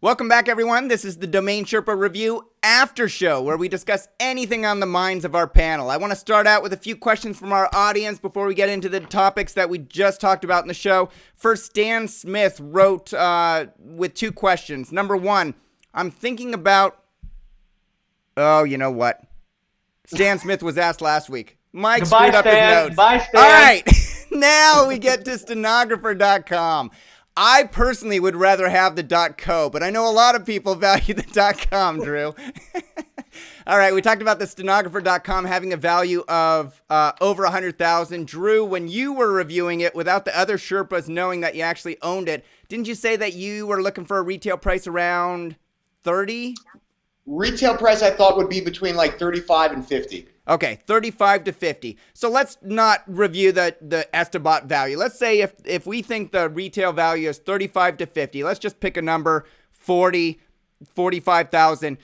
Welcome back, everyone. This is the DomainSherpa Review After Show, where we discuss anything on the minds of our panel. I want to start out with a few questions from our audience before we get into the topics that we just talked about in the show. First, Stan Smith wrote with two questions. Number one, I'm thinking about... Oh, you know what? Stan Smith was asked last week. Mike Goodbye, screwed up his Stan. notes. Bye, Stan. All right. Now we get to stenographer.com. I personally would rather have the .co, but I know a lot of people value the .com, Drew. All right, we talked about the stenographer.com having a value of over 100,000. Drew, when you were reviewing it without the other Sherpas knowing that you actually owned it, didn't you say that you were looking for a retail price around 30? Retail price I thought would be between like 35 and 50. Okay, 35 to 50. So let's not review the Estabot value. Let's say if we think the retail value is 35 to 50, let's just pick a number, 40, 45,000.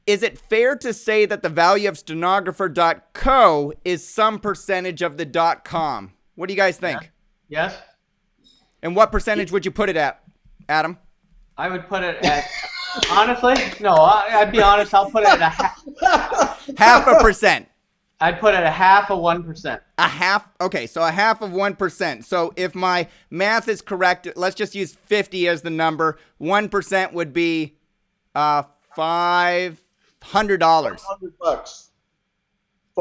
Is it fair to say that the value of stenographer.co is some percentage of the .com? What do you guys think? Yes. And what percentage would you put it at, Adam? I would put it at, honestly, no, I'd be honest, I'll put it at a half. Half a percent. I'd put it at half of 1%. A half? Okay, so a half of 1%. So if my math is correct, let's just use 50 as the number. 1% would be $500. $500. $500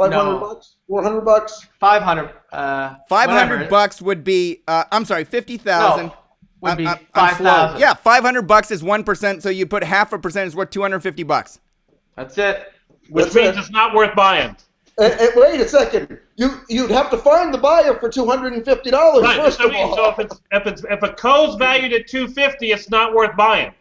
No. bucks? $400? 500. $500 would be, I'm sorry, 50,000. No, would be I'm 5,000. Yeah, $500 is 1%, so you put half a percent is worth $250. That's it. Which means it's not worth buying. Wait a second. You'd have to find the buyer for $250 Right. first So of all. if a co's valued at $250, it's not worth buying.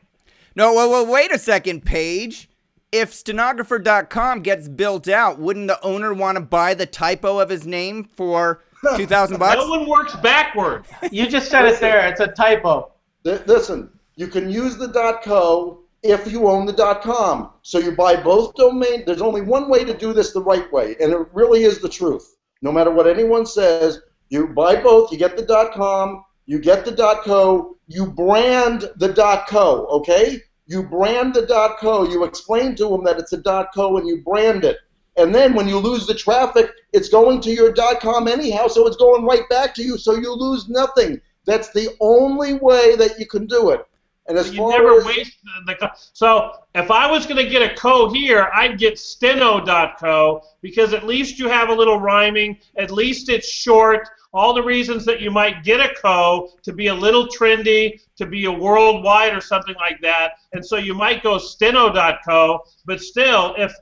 No, well, wait a second, Paige. If stenographer.com gets built out, wouldn't the owner want to buy the typo of his name for $2,000? No one works backward. You just said it there. It's a typo. Listen, you can use the .co if you own the .com. So you buy both domain. There's only one way to do this the right way, and it really is the truth. No matter what anyone says, you buy both. You get the .com, you get the .co, you brand the .co, okay? You brand the .co. You explain to them that it's a .co and you brand it. And then when you lose the traffic, it's going to your .com anyhow, so it's going right back to you, so you lose nothing. That's the only way that you can do it. And as You never waste the. So if I was going to get a co here, I'd get steno.co because at least you have a little rhyming. At least it's short. All the reasons that you might get a co to be a little trendy, to be a worldwide or something like that. And so you might go steno.co. But still, if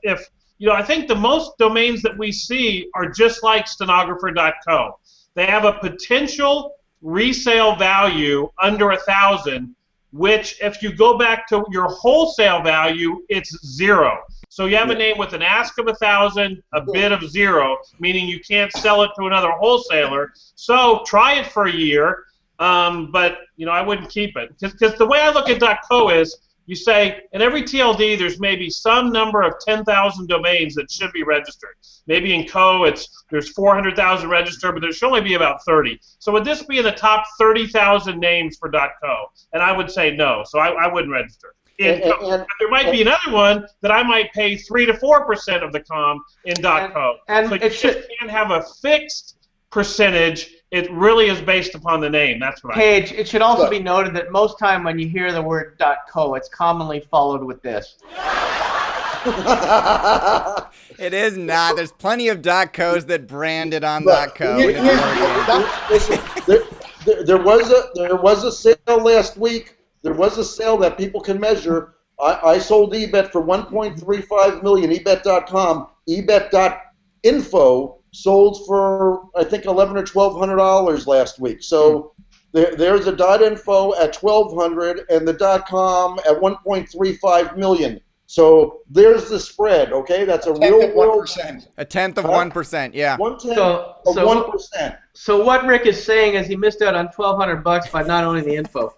I think the most domains that we see are just like stenographer.co. They have a potential resale value under 1,000. Which, if you go back to your wholesale value, it's 0. So you have a name with an ask of 1,000, a bid of 0, meaning you can't sell it to another wholesaler. So try it for a year, but I wouldn't keep it because the way I look at .co is you say in every TLD there's maybe some number of 10,000 domains that should be registered. Maybe in co there's 400,000 registered, but there should only be about 30. So would this be in the top 30,000 names for .co? And I would say no, so I wouldn't register. But there might be another one that I might pay 3 to 4% of the com in .co. And so you just can't have a fixed percentage. It really is based upon the name. That's what Paige, it should also be noted that most time when you hear the word .co, it's commonly followed with this. It is not. There's plenty of .co's that branded on .co. Listen, there was a sale last week. There was a sale that people can measure. I sold eBet for $1.35 million. eBet.com. eBet.info sold for I think $1,100 or $1,200 last week. So there's a .info at $1,200 and the .com at $1.35 million. So there's the spread, okay? That's a real world. A tenth of 1%, yeah. 1/10 of 1%. So what Rick is saying is he missed out on $1,200 by not owning the info.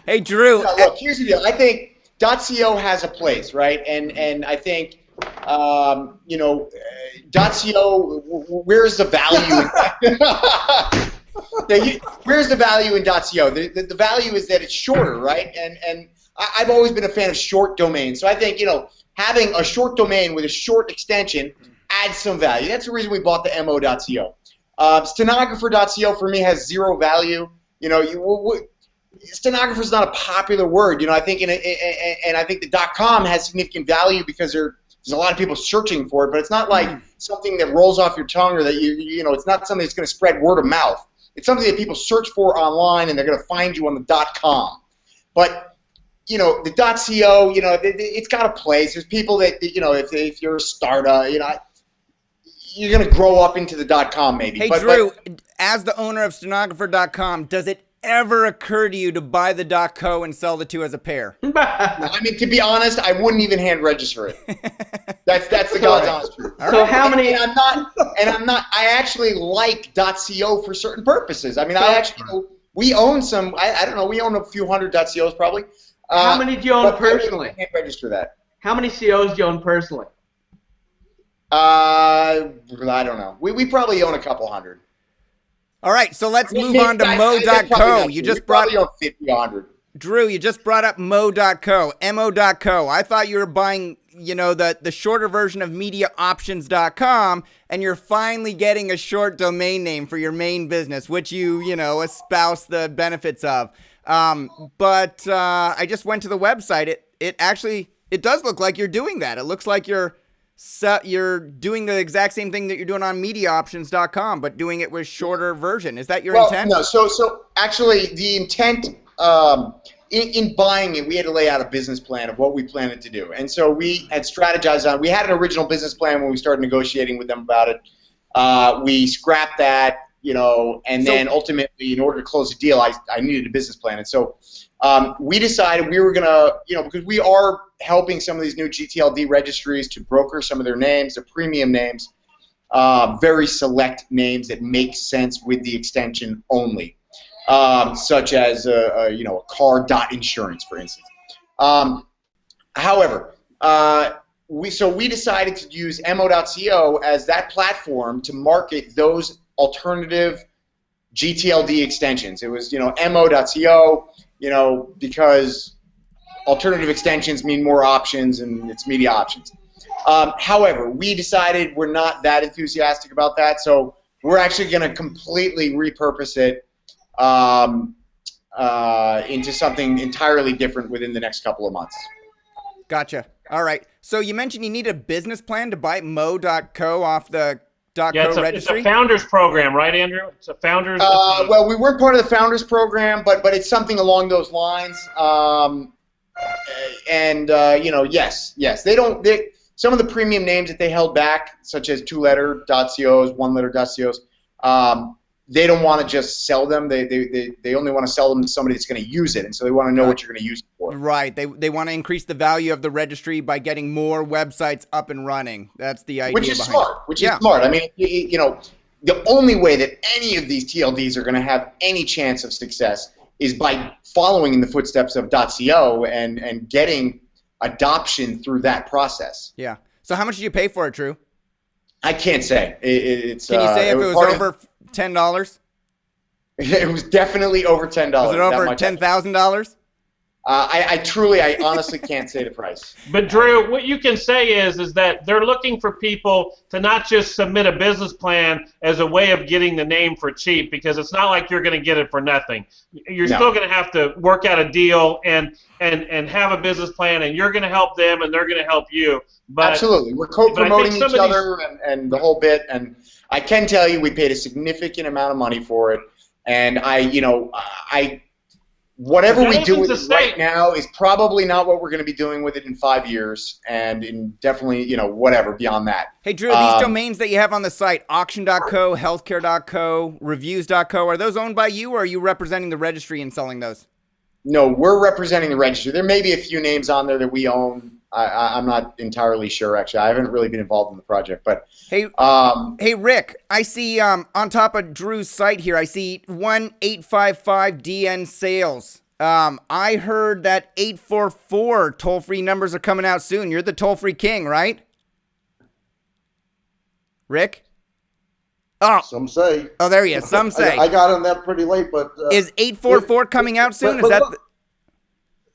Hey, Drew. Look, here's the deal. I think .co has a place, right? And I think .co, where's the value? Where's the value in .co? The value is that it's shorter, right? And I've always been a fan of short domains. So I think, having a short domain with a short extension adds some value. That's the reason we bought the mo.co. Stenographer.co for me has zero value. Stenographer is not a popular word. I think, and I think the .com has significant value because there's a lot of people searching for it, but it's not like something that rolls off your tongue or that it's not something that's going to spread word of mouth. It's something that people search for online and they're going to find you on the .com. But the .co, it's got a place. There's people that if you're a startup, you're going to grow up into the .com maybe. Hey, Drew, as the owner of stenographer.com, does it ever occur to you to buy the .co and sell the two as a pair? I mean, to be honest, I wouldn't even hand register it. That's the God's honest truth. So how many? And I'm not. I actually like .co for certain purposes. I mean, we own some. I don't know. We own a few hundred .cos probably. How many do you own personally? I can't register that. How many COs do you own personally? I don't know. We probably own a couple hundred. All right, so let's move on to mo.co. You just brought 50, 100. Drew, you just brought up mo.co, mo.co. I thought you were buying, the shorter version of MediaOptions.com, and you're finally getting a short domain name for your main business, which you espouse the benefits of. But I just went to the website. It does look like you're doing that. It looks like you're doing the exact same thing that you're doing on MediaOptions.com, but doing it with shorter version. Is that your intent? No. So actually, the intent in buying it, we had to lay out a business plan of what we planned to do, and so we had strategized on. We had an original business plan when we started negotiating with them about it. We scrapped that, and then ultimately, in order to close the deal, I needed a business plan, and so we decided we were gonna, because we are helping some of these new GTLD registries to broker some of their names, their premium names, very select names that make sense with the extension only, such as a car.insurance, for instance. However, we decided to use mo.co as that platform to market those alternative GTLD extensions. It was mo.co, because alternative extensions mean more options, and it's media options. However, we decided we're not that enthusiastic about that, so we're actually going to completely repurpose it into something entirely different within the next couple of months. Gotcha. All right. So you mentioned you need a business plan to buy mo.co off the .co registry? It's a founders program, right, Andrew? It's a founders. Well, we weren't part of the founders program, but it's something along those lines. Yes. Some of the premium names that they held back, such as two-letter .cos, one-letter .cos, they don't want to just sell them. They only want to sell them to somebody that's going to use it, and so they want to know what you're going to use it for. Right. They want to increase the value of the registry by getting more websites up and running. That's the idea. Which is smart. I mean, the only way that any of these TLDs are going to have any chance of success is by following in the footsteps of .co and getting adoption through that process. Yeah. So how much did you pay for it, Drew? I can't say. Can you say if it was over $10? It was definitely over $10. Was it over $10,000? I honestly can't say the price. But Drew, what you can say is that they're looking for people to not just submit a business plan as a way of getting the name for cheap, because it's not like you're going to get it for nothing. You're still going to have to work out a deal and have a business plan, and you're going to help them and they're going to help you. But absolutely, we're co-promoting each other and the whole bit. And I can tell you, we paid a significant amount of money for it, and whatever we do with it right now is probably not what we're going to be doing with it in 5 years, and in definitely, whatever beyond that. Hey, Drew, these domains that you have on the site, auction.co, healthcare.co, reviews.co, are those owned by you, or are you representing the registry and selling those? No, we're representing the registry. There may be a few names on there that we own. I'm not entirely sure, actually. I haven't really been involved in the project. But hey, Rick, I see on top of Drew's site here, I see 1-855-DN sales. I heard that 844 toll-free numbers are coming out soon. You're the toll-free king, right? Rick? Oh, Some say. oh, there he is. Some say. I got on that pretty late, but Is 844 coming out soon? Is that?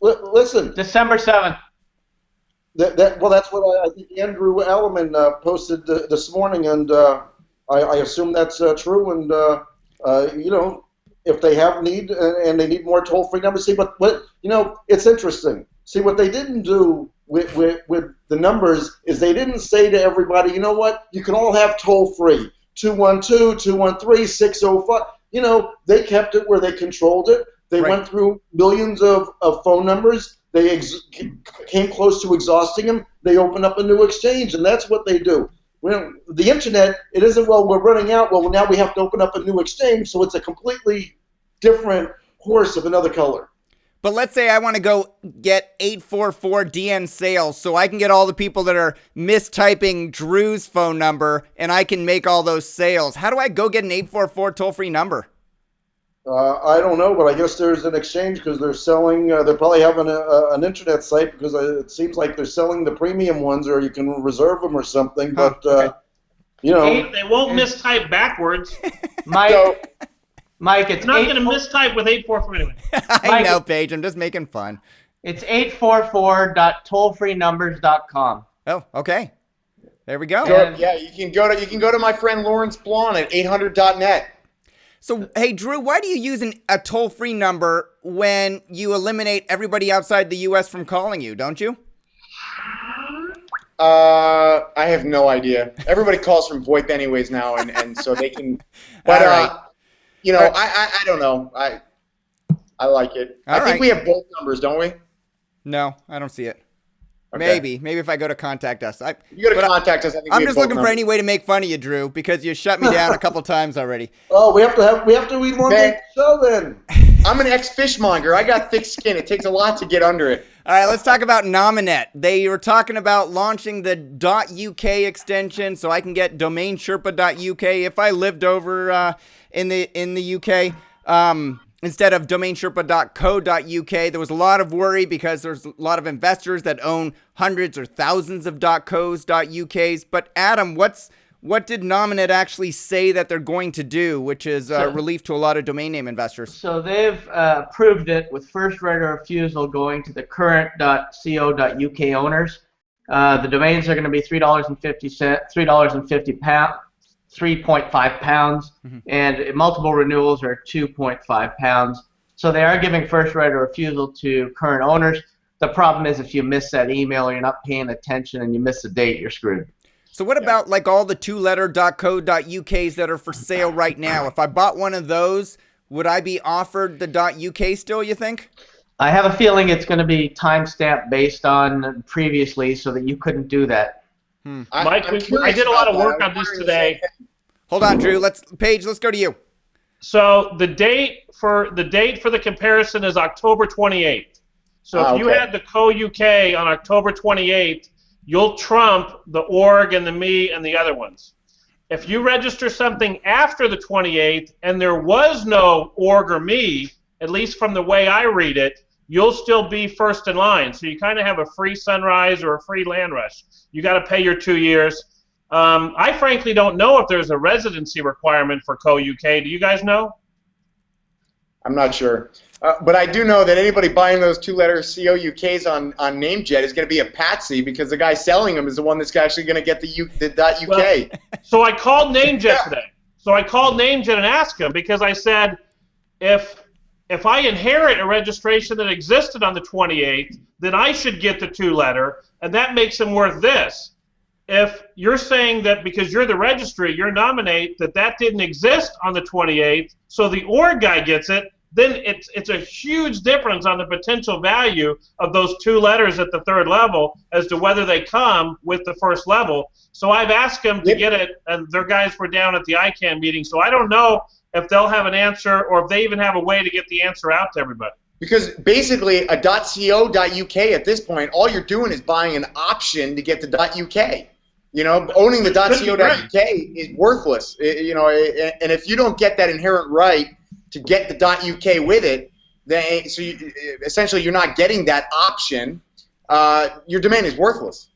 Listen, December 7th. well, that's what I think Andrew Ellerman posted this morning, and I assume that's true. And you know, if they have need and they need more toll-free numbers, see what you know, it's interesting. See what they didn't do with the numbers is they didn't say to everybody, you know what, you can all have toll-free 212-213-605. You know, they kept it where they controlled it. They went through millions of phone numbers. They came close to exhausting them. They opened up a new exchange, and that's what they do. Well, the internet, it isn't, well, we're running out. Well, now we have to open up a new exchange, so it's a completely different horse of another color. But let's say I want to go get 844 DN sales so I can get all the people that are mistyping Drew's phone number, and I can make all those sales. How do I go get an 844 toll-free number? I don't know, but I guess there's an exchange because they're selling. They're probably having an internet site because it seems like they're selling the premium ones, or you can reserve them or something. But okay. You know, They won't mistype backwards. Mike, it's not going to mistype with 844 anyway. I know, Paige. I'm just making fun. It's 844.tollfreenumbers.com. Oh, okay. There we go. Yeah, you can go to my friend Lawrence Blon at 800.net. So, hey, Drew, why do you use a toll-free number when you eliminate everybody outside the U.S. from calling you, don't you? I have no idea. Everybody calls from VoIP anyways now, and so they can. But you know, I don't know. I like it. I think we have both numbers, don't we? No, I don't see it. Okay. Maybe if I go to contact us. You go to contact us. I think I'm just looking for any way to make fun of you, Drew, because you shut me down a couple times already. Oh, we have to read one more show then. I'm an ex-fishmonger. I got thick skin. It takes a lot to get under it. All right, let's talk about Nominet. They were talking about launching the .uk extension so I can get DomainSherpa.uk if I lived over in the UK. Instead of DomainSherpa.co.uk, there was a lot of worry because there's a lot of investors that own hundreds or thousands of .cos, .uk's. But Adam, what did Nominet actually say that they're going to do, which is relief to a lot of domain name investors? So they've approved it with first right of refusal going to the current .co.uk owners. The domains are going to be $3.50, 3.5 pounds, and multiple renewals are 2.5 pounds. So they are giving first right of refusal to current owners. The problem is if you miss that email or you're not paying attention and you miss the date, you're screwed. So what about like all the two-letter .co.uk's that are for sale right now? If I bought one of those, would I be offered the .uk still, you think? I have a feeling it's going to be timestamp based on previously so that you couldn't do that. Mike, I did a lot of work on this today. Hold on, Drew. Paige, let's go to you. So the date for the comparison is October 28th. So if you had the co.uk on October 28th, you'll trump the org and the me and the other ones. If you register something after the 28th and there was no org or me, at least from the way I read it, you'll still be first in line. So you kind of have a free sunrise or a free land rush. You got to pay your 2 years. I frankly don't know if there's a residency requirement for co.uk. Do you guys know? I'm not sure. But I do know that anybody buying those two-letter COUKs on NameJet is going to be a patsy because the guy selling them is the one that's actually going to get the .uk. Well, so I called NameJet today. So I called NameJet and asked him because I said, if I inherit a registration that existed on the 28th, then I should get the two-letter, and that makes them worth this. If you're saying that because you're the registry, you're nominate that didn't exist on the 28th, so the org guy gets it, then it's a huge difference on the potential value of those two letters at the third level as to whether they come with the first level. So I've asked them to get it, and their guys were down at the ICANN meeting, so I don't know if they'll have an answer or if they even have a way to get the answer out to everybody. Because basically a .co.uk at this point, all you're doing is buying an option to get the .uk. You know, owning the .co.uk is worthless. You know, and if you don't get that inherent right to get the .uk with it, then essentially you're not getting that option. Your domain is worthless.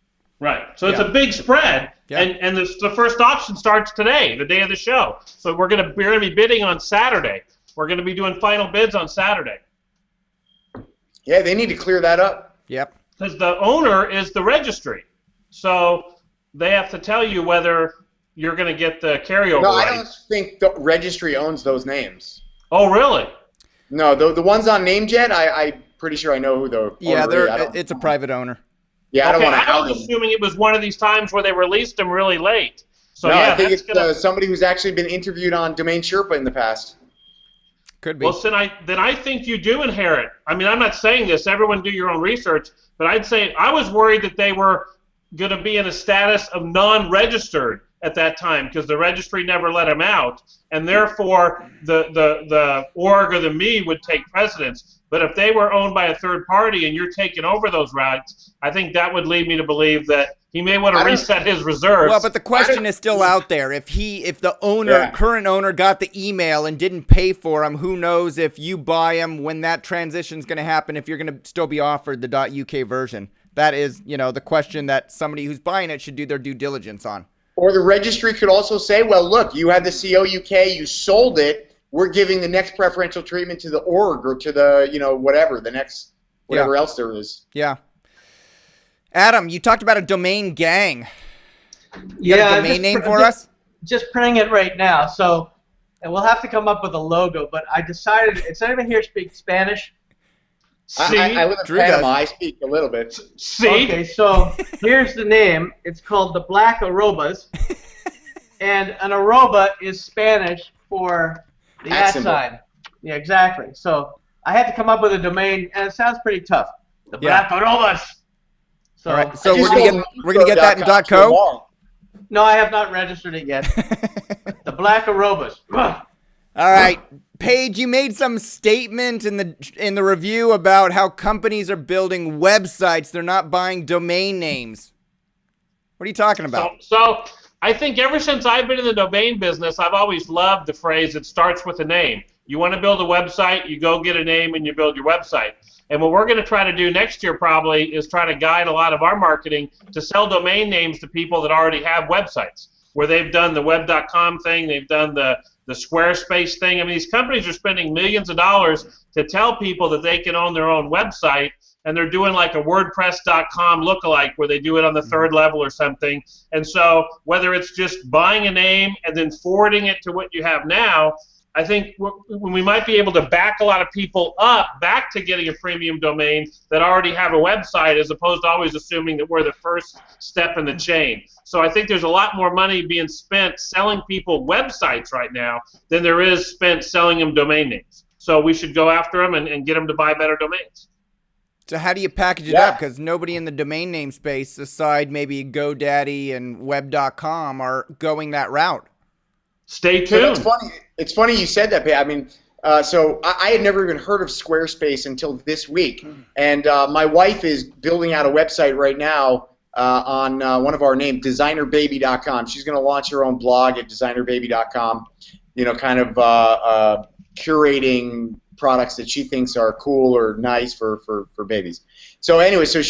Right. So it's a big spread, and the first auction starts today, the day of the show. So we're gonna be bidding on Saturday. We're gonna be doing final bids on Saturday. Yeah, they need to clear that up. Yep. Because the owner is the registry, so they have to tell you whether you're gonna get the carryover. No, rights. I don't think the registry owns those names. Oh, really? No, the ones on NameJet, I'm pretty sure I know who the owner is. It's a private owner. Yeah, I don't want to I out was them. assuming it was one of these times where they released them really late. So No, yeah, I think that's it's somebody who's actually been interviewed on DomainSherpa in the past. Could be. Well, then I think you do inherit. I mean, I'm not saying this. Everyone do your own research. But I'd say I was worried that they were going to be in a status of non-registered at that time because the registry never let them out. And therefore, the org or the me would take precedence. But if they were owned by a third party and you're taking over those rights, I think that would lead me to believe that he may want to reset his reserves. Well, but the question is still out there. If the owner, current owner, got the email and didn't pay for him, who knows if you buy him when that transition's going to happen, if you're going to still be offered the .uk version. That is, the question that somebody who's buying it should do their due diligence on. Or the registry could also say, well, look, you had the CO UK, you sold it, we're giving the next preferential treatment to the org or to the, whatever, the next, whatever else there is. Yeah. Adam, you talked about a domain gang. You got a domain name for us? Just printing it right now. So, and we'll have to come up with a logo, but I decided, does anyone here speak Spanish? I live in Drew Panama. does. I speak a little bit. See? Okay, so here's the name. It's called the Black Arrobas. And an arroba is Spanish for the At @ symbol. sign. Yeah, exactly. So I had to come up with a domain, and it sounds pretty tough. The Black Arrobas. So, All right, so I we're just gonna get that in .com .co. long. no, I have not registered it yet. The Black Arobas. All right, Paige, you made some statement in the review about how companies are building websites. They're not buying domain names. What are you talking about? So I think ever since I've been in the domain business, I've always loved the phrase, it starts with a name. You want to build a website, you go get a name and you build your website. And what we're going to try to do next year probably is try to guide a lot of our marketing to sell domain names to people that already have websites, where they've done the web.com thing, they've done the Squarespace thing. I mean, these companies are spending millions of dollars to tell people that they can own their own website, and they're doing like a WordPress.com lookalike where they do it on the third level or something. And so whether it's just buying a name and then forwarding it to what you have now, I think we might be able to back a lot of people up back to getting a premium domain that already have a website, as opposed to always assuming that we're the first step in the chain. So I think there's a lot more money being spent selling people websites right now than there is spent selling them domain names. So we should go after them and get them to buy better domains. So how do you package it up? Because nobody in the domain name space, aside maybe GoDaddy and Web.com, are going that route. Stay So tuned. that's funny. It's funny you said that, Pat. I mean, so I had never even heard of Squarespace until this week, and my wife is building out a website right now on one of our names, designerbaby.com. She's going to launch her own blog at designerbaby.com, kind of curating products that she thinks are cool or nice for babies. So anyway, so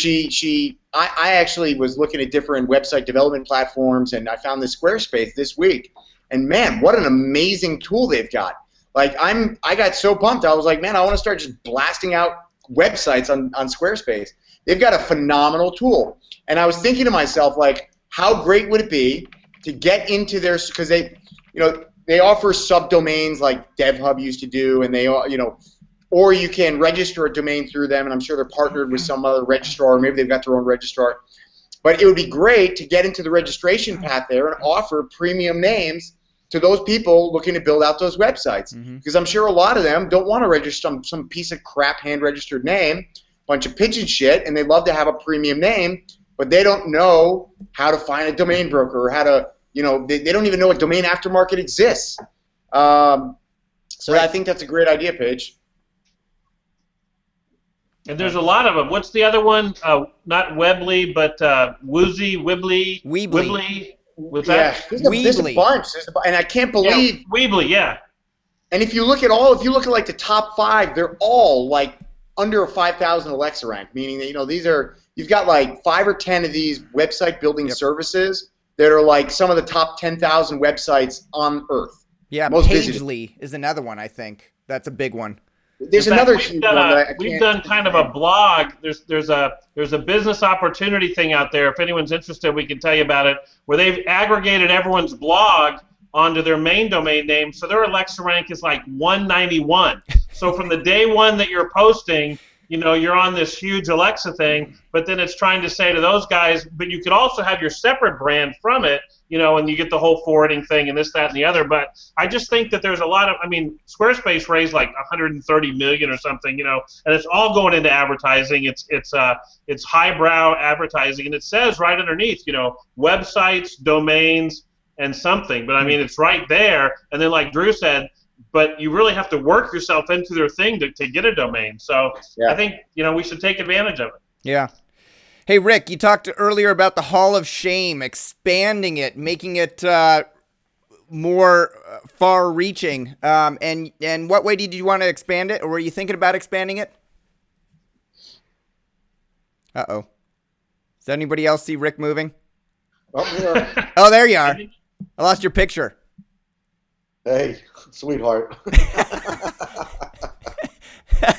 I actually was looking at different website development platforms, and I found this Squarespace this week. And man, what an amazing tool they've got. Like I got so pumped. I was like, man, I want to start just blasting out websites on Squarespace. They've got a phenomenal tool. And I was thinking to myself, like, how great would it be to get into their, because they offer subdomains like DevHub used to do, and they, or you can register a domain through them, and I'm sure they're partnered with some other registrar, or maybe they've got their own registrar. But it would be great to get into the registration path there and offer premium names to those people looking to build out those websites. Because I'm sure a lot of them don't want to register some piece of crap hand-registered name, bunch of pigeon shit, and they'd love to have a premium name, but they don't know how to find a domain broker or how to, they don't even know a domain aftermarket exists. So I think that's a great idea, Paige. And there's a lot of them. What's the other one? Not Weebly, but Woozy, Wibbly. Weebly. What's Yeah, that? there's a bunch. And I can't believe. Weebly, yeah. And if you look at like the top 5, they're all like under a 5,000 Alexa rank, meaning that you've got like 5 or 10 of these website building services that are like some of the top 10,000 websites on Earth. Yeah, most Pagely is another one, I think. That's a big one. There's another huge one that we've done kind of a blog. There's a business opportunity thing out there. If anyone's interested, we can tell you about it, where they've aggregated everyone's blog onto their main domain name, so their Alexa rank is like 191. So from the day one that you're posting, you're on this huge Alexa thing, but then it's trying to say to those guys, but you could also have your separate brand from it, and you get the whole forwarding thing and this, that, and the other. But I just think that there's a lot of, Squarespace raised like 130 million or something, and it's all going into advertising. It's highbrow advertising, and it says right underneath, websites, domains, and something. But it's right there. And then like Drew said, but you really have to work yourself into their thing to get a domain. So I think, we should take advantage of it. Yeah. Hey, Rick, you talked earlier about the Hall of Shame, expanding it, making it more far-reaching. And what way did you want to expand it, or were you thinking about expanding it? Uh-oh. Does anybody else see Rick moving? I'm here. Oh, there you are. I lost your picture. Hey, sweetheart.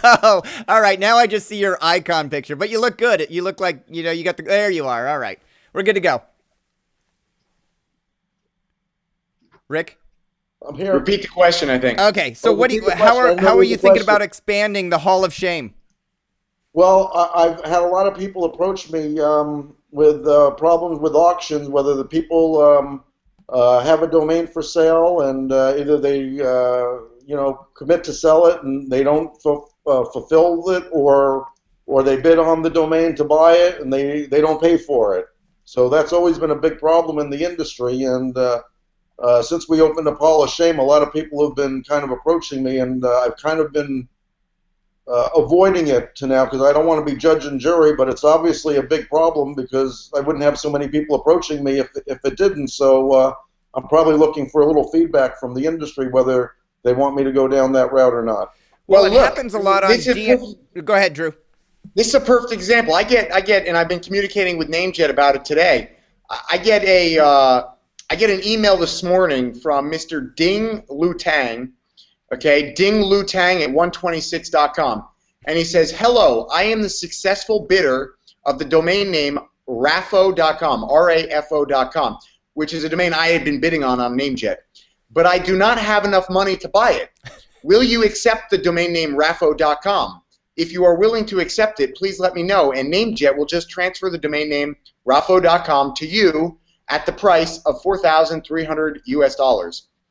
Oh, all right. Now I just see your icon picture, but you look good. You look like, you got there you are. All right. We're good to go. Rick? I'm here. Repeat the question, I think. Okay. So how are you thinking about expanding the Hall of Shame? Well, I've had a lot of people approach me with problems with auctions, whether the people have a domain for sale and either they commit to sell it and they don't fulfill it, or they bid on the domain to buy it and they don't pay for it. So that's always been a big problem in the industry, and since we opened up Hall of Shame, a lot of people have been kind of approaching me, and I've kind of been avoiding it to now because I don't want to be judge and jury, but it's obviously a big problem because I wouldn't have so many people approaching me if it didn't. So I'm probably looking for a little feedback from the industry whether they want me to go down that route or not. Well, it happens a lot on Go ahead, Drew. This is a perfect example. I get, and I've been communicating with NameJet about it today. I get an email this morning from Mr. Ding Lu Tang. Okay, Ding Lu Tang at 126.com. And he says, "Hello, I am the successful bidder of the domain name rafo.com, rafo.com, which is a domain I had been bidding on NameJet. But I do not have enough money to buy it. Will you accept the domain name rafo.com? If you are willing to accept it, please let me know, and NameJet will just transfer the domain name rafo.com to you at the price of $4,300 US.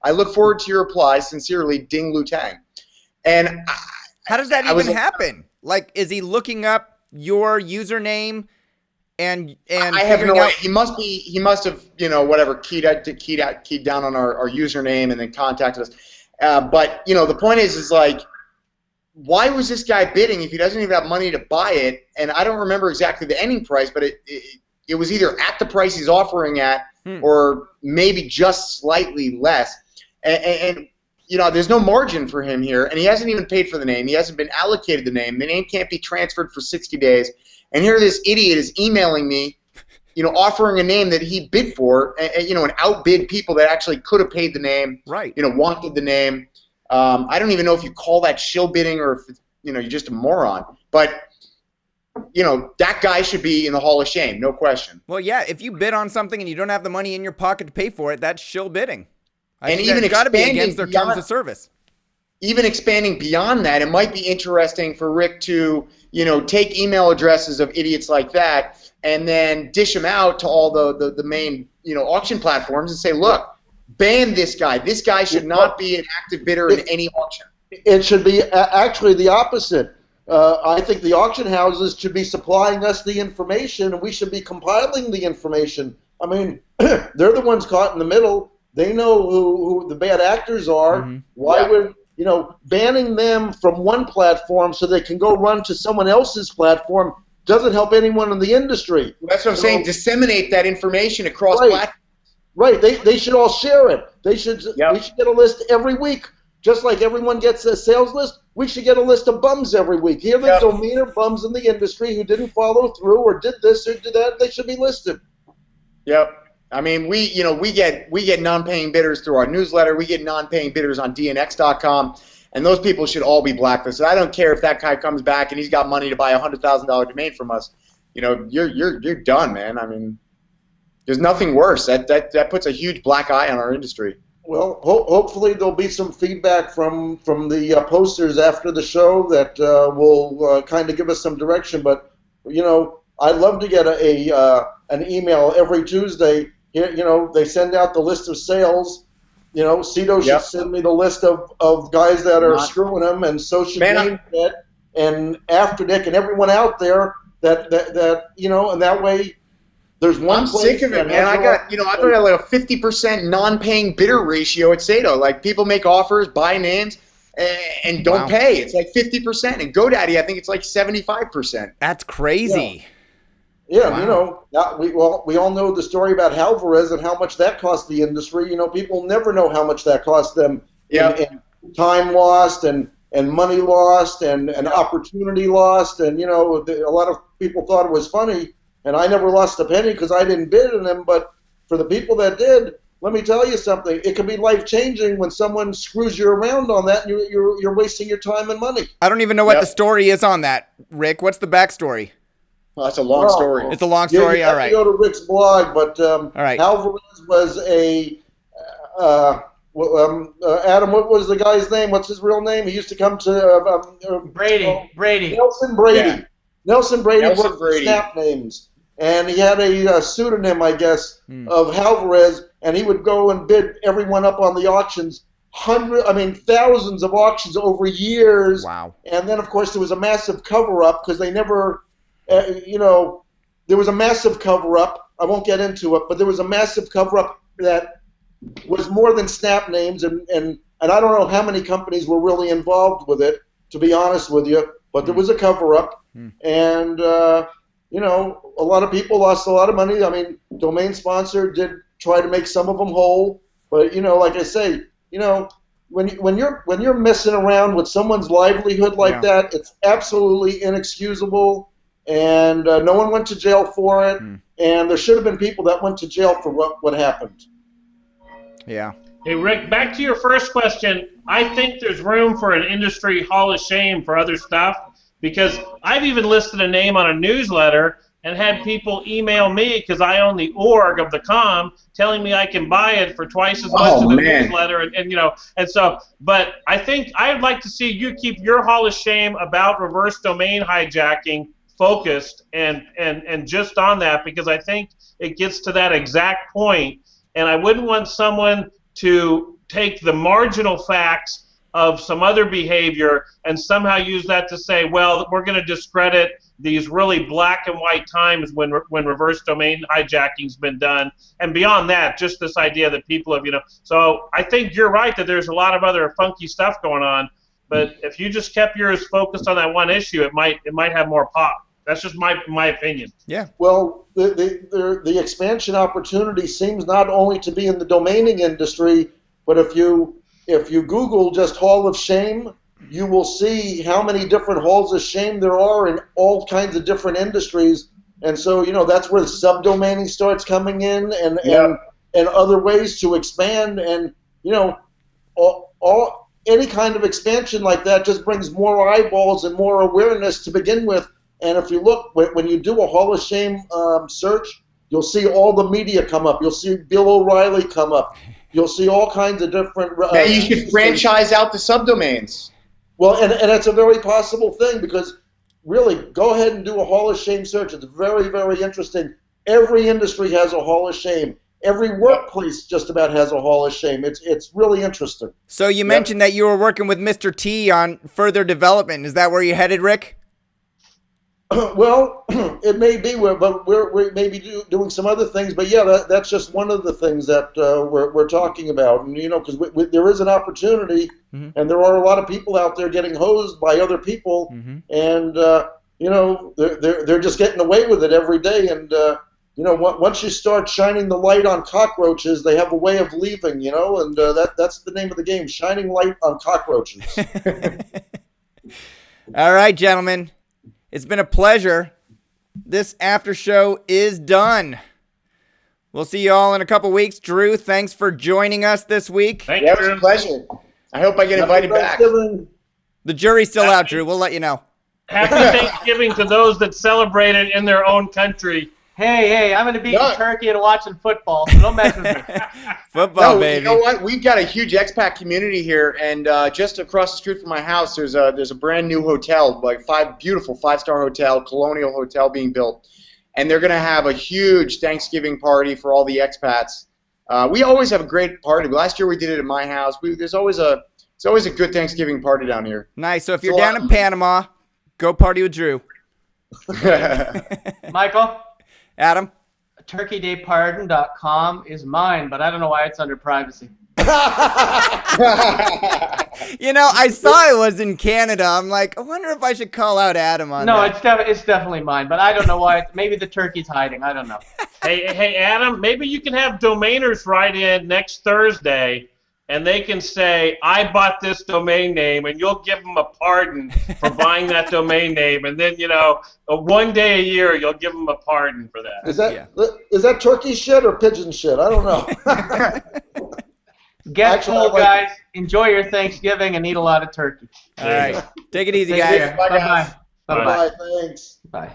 I look forward to your reply. Sincerely, Ding Lu Tang." And how does that even happen? Like, is he looking up your username and I have no idea. He must have whatever keyed down on our username and then contacted us. But the point is like, why was this guy bidding if he doesn't even have money to buy it? And I don't remember exactly the ending price, but it was either at the price he's offering at or maybe just slightly less. And there's no margin for him here, and he hasn't even paid for the name. He hasn't been allocated the name. The name can't be transferred for 60 days. And here this idiot is emailing me, offering a name that he bid for, and outbid people that actually could have paid the name, right? Wanted the name. I don't even know if you call that shill bidding or if you're just a moron. But that guy should be in the Hall of Shame, no question. Well, yeah, if you bid on something and you don't have the money in your pocket to pay for it, that's shill bidding. And even got to be against their terms of service. Even expanding beyond that, it might be interesting for Rick to, take email addresses of idiots like that and then dish them out to all the main, auction platforms and say, look, ban this guy. This guy should not be an active bidder in any auction. It should be actually the opposite. I think the auction houses should be supplying us the information, and we should be compiling the information. I mean, they're the ones caught in the middle. They know who the bad actors are. Mm-hmm. Why would banning them from one platform so they can go run to someone else's platform doesn't help anyone in the industry. That's what I'm saying. Disseminate that information across platforms. Right. They should all share it. We should get a list every week, just like everyone gets a sales list. We should get a list of bums every week. Here are the domainer bums in the industry who didn't follow through or did this or did that. They should be listed. Yep. I mean, we get non-paying bidders through our newsletter. We get non-paying bidders on DNX.com, and those people should all be blacklisted. I don't care if that guy comes back and he's got money to buy a $100,000 domain from us. You're done, man. I mean, there's nothing worse. That puts a huge black eye on our industry. Well, hopefully there'll be some feedback from the posters after the show that will kind of give us some direction. But I'd love to get an email every Tuesday. They send out the list of sales. Cito should send me the list of guys that are screwing them, and so should James and Afternick and everyone out there that and that way. There's one. I'm sick of it, man. I've got like a 50% non-paying bidder ratio at Sato. Like, people make offers, buy names, and don't pay. It's like 50%. And GoDaddy, I think it's like 75%. That's crazy. Yeah, we all know the story about Alvarez and how much that cost the industry. People never know how much that cost them in time lost and money lost and opportunity lost. And a lot of people thought it was funny. And I never lost a penny because I didn't bid in them. But for the people that did, let me tell you something. It can be life-changing when someone screws you around on that, and you're wasting your time and money. I don't even know what the story is on that, Rick. What's the backstory? Well, that's a long story. It's a long story? You have all right. to go to Rick's blog, but all right. Alvarez was Adam, what was the guy's name? What's his real name? He used to come to Brady. Nelson Brady. Yeah. Nelson Brady Nelson worked Brady. snap names. And he had a pseudonym, I guess, of Alvarez, and he would go and bid everyone up on the auctions, thousands of auctions over years. Wow. And then, of course, there was a massive cover-up because they never, there was a massive cover-up. I won't get into it, but there was a massive cover-up that was more than snap names, and I don't know how many companies were really involved with it, to be honest with you, but there was a cover-up, and a lot of people lost a lot of money. I mean, Domain Sponsor did try to make some of them whole, but like I say, when you're messing around with someone's livelihood like that, it's absolutely inexcusable, and no one went to jail for it, and there should have been people that went to jail for what happened. Yeah. Hey, Rick, back to your first question. I think there's room for an industry hall of shame for other stuff, because I've even listed a name on a newsletter and had people email me because I own the org of the com, telling me I can buy it for twice as much as the newsletter, and so. But I think I'd like to see you keep your hall of shame about reverse domain hijacking focused and just on that, because I think it gets to that exact point, and I wouldn't want someone to take the marginal facts of some other behavior and somehow use that to say, well, we're going to discredit these really black and white times when reverse domain hijacking's been done. And beyond that, just this idea that people have, So I think you're right that there's a lot of other funky stuff going on. But if you just kept yours focused on that one issue, it might have more pop. That's just my opinion. Yeah. Well, the expansion opportunity seems not only to be in the domaining industry, but if you Google just Hall of Shame, you will see how many different halls of shame there are in all kinds of different industries. And so, that's where the subdomaining starts coming in and other ways to expand. And, any kind of expansion like that just brings more eyeballs and more awareness to begin with. And if you look, when you do a Hall of Shame search, you'll see all the media come up. You'll see Bill O'Reilly come up. You'll see all kinds of different... you should franchise out the subdomains. Well, and it's a very possible thing, because really, go ahead and do a Hall of Shame search. It's very, very interesting. Every industry has a Hall of Shame. Every workplace just about has a Hall of Shame. It's really interesting. So you mentioned that you were working with Mr. T on further development. Is that where you headed, Rick? Well, it may be, but we're maybe doing some other things. But that's just one of the things that we're talking about. And because there is an opportunity, and there are a lot of people out there getting hosed by other people, and they're just getting away with it every day. And once you start shining the light on cockroaches, they have a way of leaving. And that's the name of the game: shining light on cockroaches. All right, gentlemen. It's been a pleasure. This after show is done. We'll see you all in a couple weeks. Drew, thanks for joining us this week. Thank Yeah, you, it was a Drew. pleasure. I hope I get invited back. The jury's still out, Drew. We'll let you know. Happy Thanksgiving to those that celebrate it in their own country. Hey, I'm going to be No. in Turkey and watching football, so don't mess with me. Football, No, baby. you know what? We've got a huge expat community here, and just across the street from my house, there's a brand new hotel, like beautiful 5-star hotel, colonial hotel being built, and they're gonna have a huge Thanksgiving party for all the expats. We always have a great party. Last year we did it at my house. It's always a good Thanksgiving party down here. Nice. So if you're down in Panama, go party with Drew. Michael, Adam? turkeydaypardon.com is mine, but I don't know why it's under privacy. You know, I saw it was in Canada. I'm like, I wonder if I should call out Adam on No, that. it's definitely mine, but I don't know why. Maybe the turkey's hiding. I don't know. Hey, Adam, maybe you can have domainers write in next Thursday, and they can say, I bought this domain name, and you'll give them a pardon for buying that domain name, and then, one day a year, you'll give them a pardon for that. Is that turkey shit or pigeon shit? I don't know. Get Actually, full, I like- guys. Enjoy your Thanksgiving and eat a lot of turkey. All right. Take it easy, Take guys. care. Bye, Bye-bye. guys. Bye-bye. Bye, thanks. Bye.